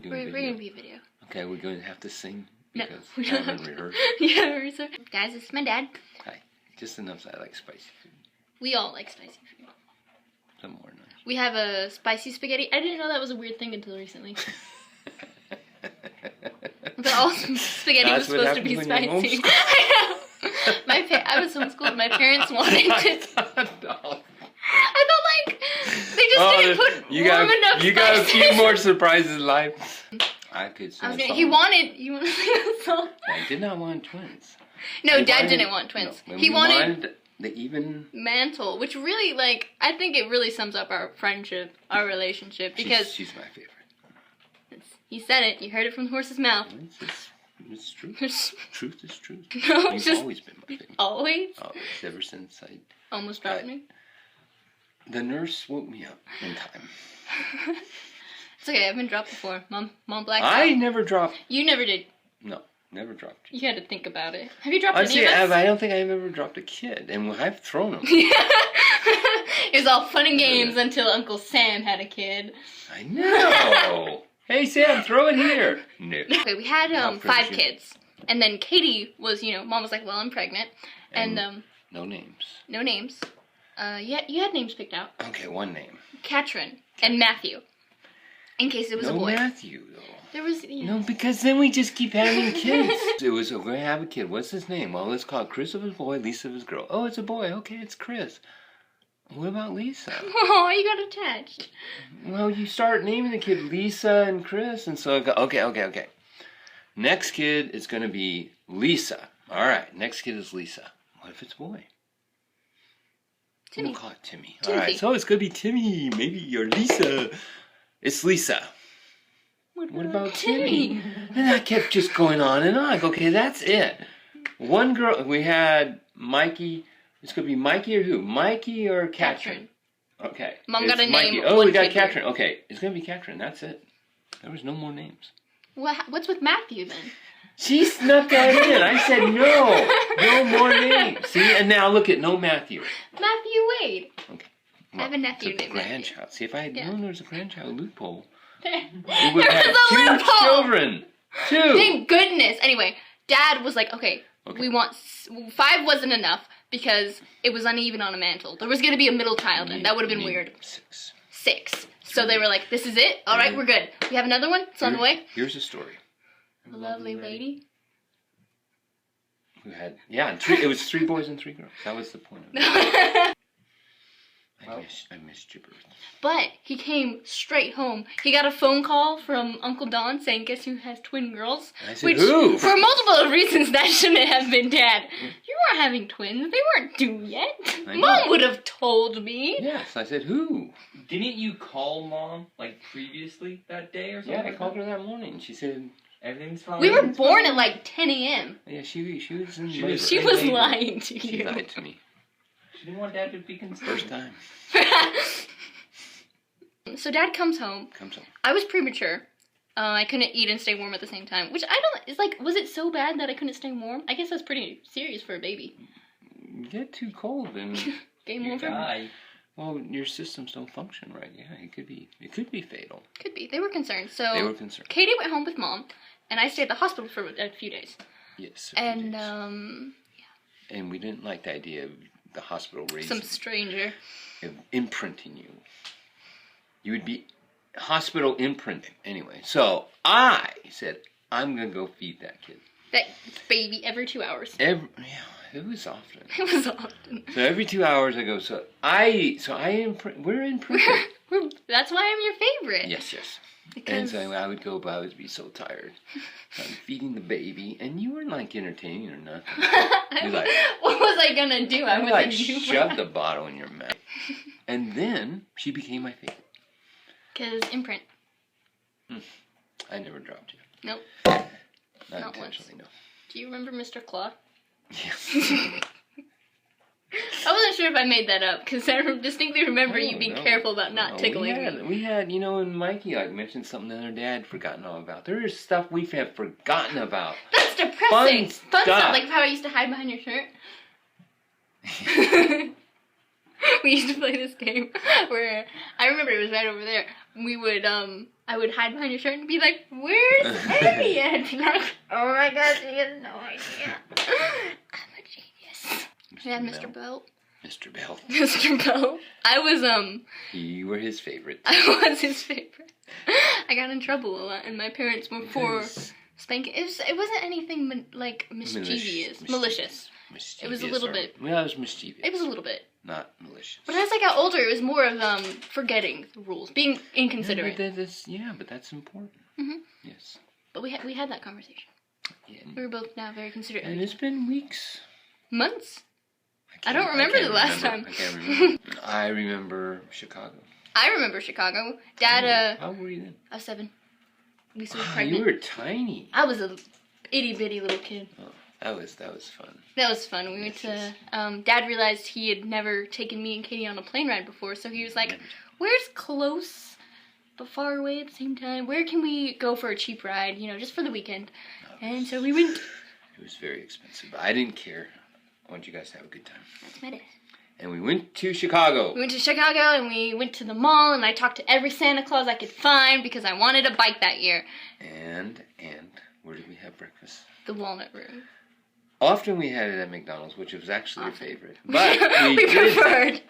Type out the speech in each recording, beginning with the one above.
We're going to be a video. Okay, we're going to have to sing No, because we I don't haven't have to. rehearsed. Yeah, rehearsal. Guys, this is my dad. Hi. Just enough that I like spicy food. We all like spicy food. Some more than We have a spicy spaghetti. I didn't know that was a weird thing until recently. But all spaghetti was supposed to be spicy. I know. I was homeschooled. My parents wanted to. I thought like they just didn't put warm enough. You got a few spices. more surprises in life. I could sing a song. He wanted to sing a song. I did not want twins. No, Dad didn't want twins. No, He wanted the even mantle, which really I think it really sums up our friendship, our relationship, because she's my favorite. He said it. You heard it from the horse's mouth. It's true. Truth is truth. No, You've always been my favorite. Always? Always, ever since I Almost dropped me? The nurse woke me up in time. It's okay, I've been dropped before. Mom blacked I out. never dropped. You never did. No, never dropped you. You had to think about it. Have you dropped any Honestly, of us? I don't think I've ever dropped a kid, and I've thrown them. It was all fun and games until Uncle Sam had a kid. I know. Hey Sam, throw it here. No. Okay, we had How 5 pretty. kids. And then Katie was, Mom was like, well, I'm pregnant. And No names. no names. Yeah, you had names picked out. Okay, one name. Katrin and Matthew. In case it was a boy. No Matthew though. There was, No, because then we just keep having kids. It was, we're going to have a kid. What's his name? Well, let's call it Chris if it's a boy, Lisa if it's a girl. Oh, it's a boy. Okay, it's Chris. What about Lisa? Oh, you got attached. Well, you start naming the kid Lisa and Chris, and so I go, okay. Next kid is going to be Lisa. All right, next kid is Lisa. What if it's a boy? Timmy. We'll call it Timmy. Timothy. All right, so it's going to be Timmy, maybe, or Lisa. It's Lisa. What about Timmy? And I kept just going on and on. Okay, that's it. One girl, we had Mikey. It's going to be Mikey or who? Mikey or Katrin? Okay. Mom got a Mikey. name. Oh, one we got kid Katrin. Okay, it's going to be Katrin. That's it. There was no more names. What's with Matthew then? She snuck that in. I said no more names. See, and now look at no Matthew. Matthew Wade. Okay. I have a nephew it's a named Matthew. grandchild. See, if I had known there was a grandchild loophole, There we would have was a had 2 loophole. children. 2. Thank goodness. Anyway, Dad was like, okay. We want 5 wasn't enough because it was uneven on a mantle. There was going to be a middle child, and that would have been weird. 6. So they were like, this is it? All right, we're good. We have another one? It's on the way? Here's a story. A lovely lady. Who had, and it was 3 boys and 3 girls. That was the point of it. I missed your birthday. But he came straight home. He got a phone call from Uncle Don saying, guess who has twin girls? I said, who? For multiple reasons, that shouldn't have been Dad. You weren't having twins. They weren't due yet. Mom would have told me. Yes, I said, who? Didn't you call Mom, like, previously that day or something? Yeah, I called her that morning. She said, everything's fine. We were born at like 10 a.m. yeah, she was in She labor. was- She was lying to She you. lied to me. She didn't want Dad to be concerned. First time. So Dad comes home. Comes home. I was premature. I couldn't eat and stay warm at the same time. Which it's like, was it so bad that I couldn't stay warm? I guess that's pretty serious for a baby. You get too cold and Game You over? die. well, your systems don't function right. Yeah, it could be fatal. Could be. They were concerned. So They were concerned. Katie went home with Mom, and I stayed at the hospital for a few days. Yes. a few And, days. And we didn't like the idea of the hospital raising, some stranger. of imprinting you. You would be hospital imprinting. Anyway, so I said, I'm going to go feed that kid. That baby every 2 hours. It was often. It was often. So every 2 hours I go, we're imprinted. That's why I'm your favorite. Yes. Because And so I would go, but I would be so tired. I'm feeding the baby, and you weren't like entertaining or nothing. You're like, what was I gonna do? I I was like in humor. shoved the bottle in your mouth. And then she became my favorite. Because imprint. I never dropped you. Nope. Not Not intentionally, no. Do you remember Mr. Claw? Yes. I wasn't sure if I made that up because I distinctly remember you being careful about not tickling me. We had, and Mikey mentioned something the other day I'd forgotten all about. There is stuff we have forgotten about. That's depressing. Fun stuff, stuff. like how I used to hide behind your shirt. We used to play this game where I remember it was right over there. We would I would hide behind your shirt and be like, "Where's Amy?" And I'd be like, "Oh my God, she has no idea. I'm a genius." Yeah, Mr. Bell. Mr. Bell. Mr. Bell. I was You were his favorite. I was his favorite. I got in trouble a lot, and my parents were for Because- spanking. It wasn't anything like mischievous, malicious. It was a little bit. Well, it was mischievous. It was a little bit. Not malicious. But as I got older, it was more of forgetting the rules, being inconsiderate. But that's important. Mhm. Yes. But we had that conversation. Yeah. We were both now very considerate. And it's been weeks. Months. I can't- don't remember can't the last remember. time. I can't remember. I remember Chicago. I remember Chicago. Dad, How were you then? I was 7. Lisa was Ah, pregnant. you were tiny. I was a itty bitty little kid. Oh, that was fun. That was fun. We went to. Dad realized he had never taken me and Katie on a plane ride before, so he was like, "Where's close but far away at the same time? Where can we go for a cheap ride? You know, just for the weekend." And so we went. It was very expensive, but I didn't care. I want you guys to have a good time. That's my dad. And we went to Chicago. We went to Chicago and we went to the mall and I talked to every Santa Claus I could find because I wanted a bike that year. And where did we have breakfast? The Walnut Room. Often we had it at McDonald's, which was actually a favorite. But we preferred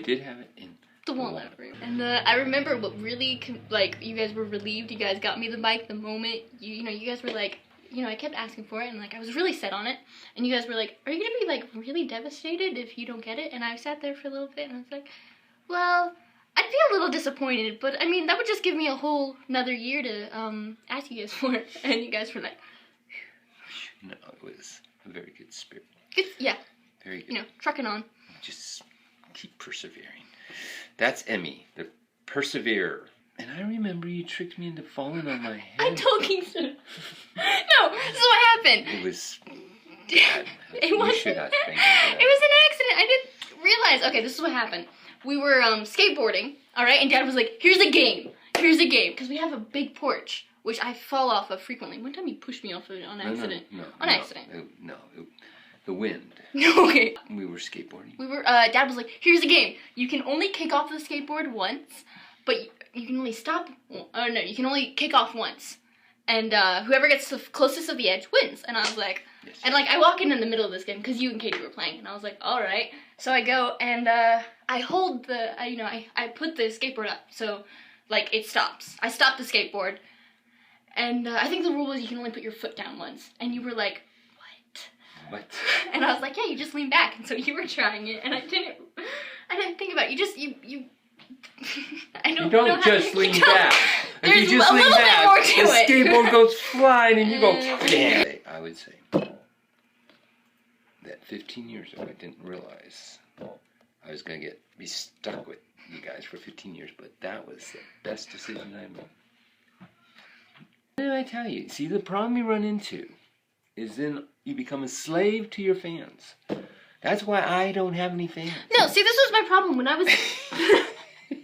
did have it in the Walnut Room. And I remember what really, you guys were relieved. You guys got me the bike the moment, you guys were like, I kept asking for it and I was really set on it. And you guys were like, "Are you going to be really devastated if you don't get it?" And I sat there for a little bit and I was like, well, I'd be a little disappointed, but I mean, that would just give me a whole another year to ask you guys for it. And you guys were like, No, it was a very good spirit. yeah, Very good. trucking on. Just keep persevering. That's Emmy, the perseverer. And I remember you tricked me into falling on my head. I told Kingston. No, this is what happened. It was It You wasn't. should have thanked me for that. It was an accident. I didn't realize. Okay, this is what happened. We were skateboarding, all right, and Dad was like, "Here's a game. Here's a game," because we have a big porch, which I fall off of frequently. One time he pushed me off of it on accident. On accident. The wind. Okay. We were skateboarding. We were. Dad was like, "Here's a game. You can only kick off the skateboard once, but you can only stop. Oh no, you can only kick off once, and whoever gets the closest of the edge wins." And I was like, Yes. and I walk in the middle of this game because you and Katie were playing, and I was like, "All right." So I go and I hold I put the skateboard up so it stops. I stop the skateboard, and I think the rule is you can only put your foot down once. And you were like, What? and I was like, "Yeah, you just lean back." And so you were trying it, and I didn't think about it. You I don't You don't know how just to- lean you don't- back. If There's you just a lean little bit back, more the to it. skateboard goes flying and you go, damn. I would say that 15 years ago I didn't realize I was going to be stuck with you guys for 15 years, but that was the best decision I made. What did I tell you? See, the problem you run into is then you become a slave to your fans. That's why I don't have any fans. No, see, this was my problem when I was.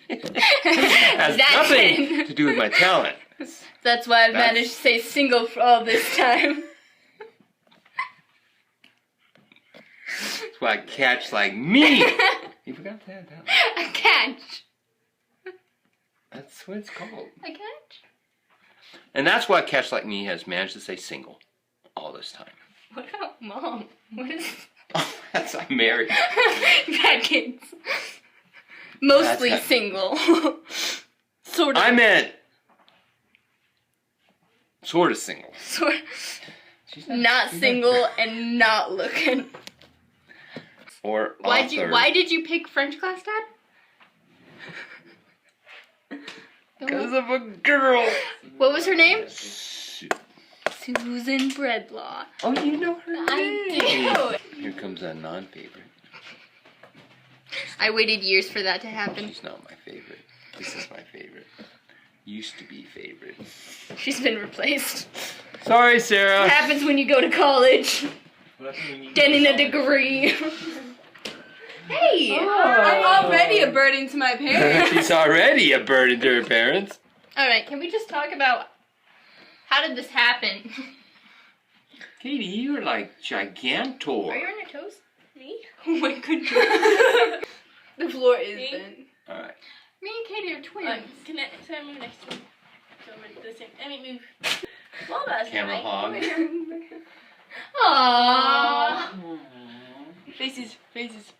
Has That's nothing it. to do with my talent. That's why I've managed to stay single for all this time. That's why cats like me. You forgot to add that. A catch. That's what it's called. A catch? And that's why cats like me has managed to stay single all this time. What about Mom? What is... Oh, that's I'm married. Bad kids. Mostly That's- single. Sort of. I meant sort of single. Sort She's not she's single and not looking. Or Why did you pick French class, Dad? Because of a girl. What was her name? Susan Breadlaw. Oh, you know her name. I do. Here comes a non-favorite. I waited years for that to happen. She's not my favorite. This is my favorite. Used to be favorite. She's been replaced. Sorry, What Sarah. happens when you go to college? Getting a degree. Hey! I'm already a burden to my parents. She's already a burden to her parents. Alright, can we just talk about how did this happen? Katie, you're like gigantor. Are you on your toes? Me? Oh my goodness. the floor is See? bent. All right. Me and Katie are twins. Can I move next to me? Let me move. Well, that's Camera hog. Aww. Faces. Faces.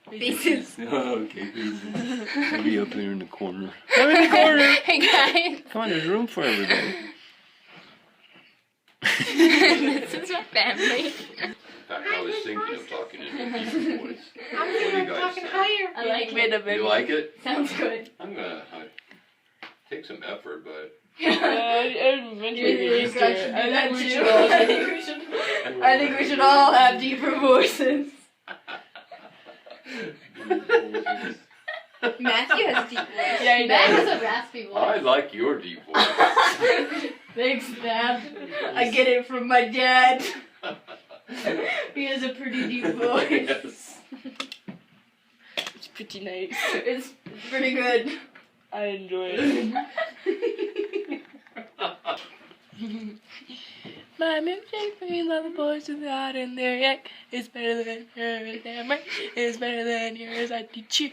Okay, I'll be up there in the corner. I'm in the corner. Hey guys. Come on, there's room for everybody. This is my family. In fact, I was thinking of talking in a deep voice. I'm What do you guys talking think? higher. I like Wait a it. minute. You like it? Sounds good. I'm gonna take some effort, but I think we should all have deeper voices. Matthew has deep voice. Yeah, Matt has a raspy voice. I like your deep voice. Thanks, Dad. I get it from my dad. He has a pretty deep voice. Yes. It's pretty nice. It's pretty good. I enjoy it. My milkshake brings all the boys to the heart and their yak. It's better than yours, damn right. It's better than yours, I teach you.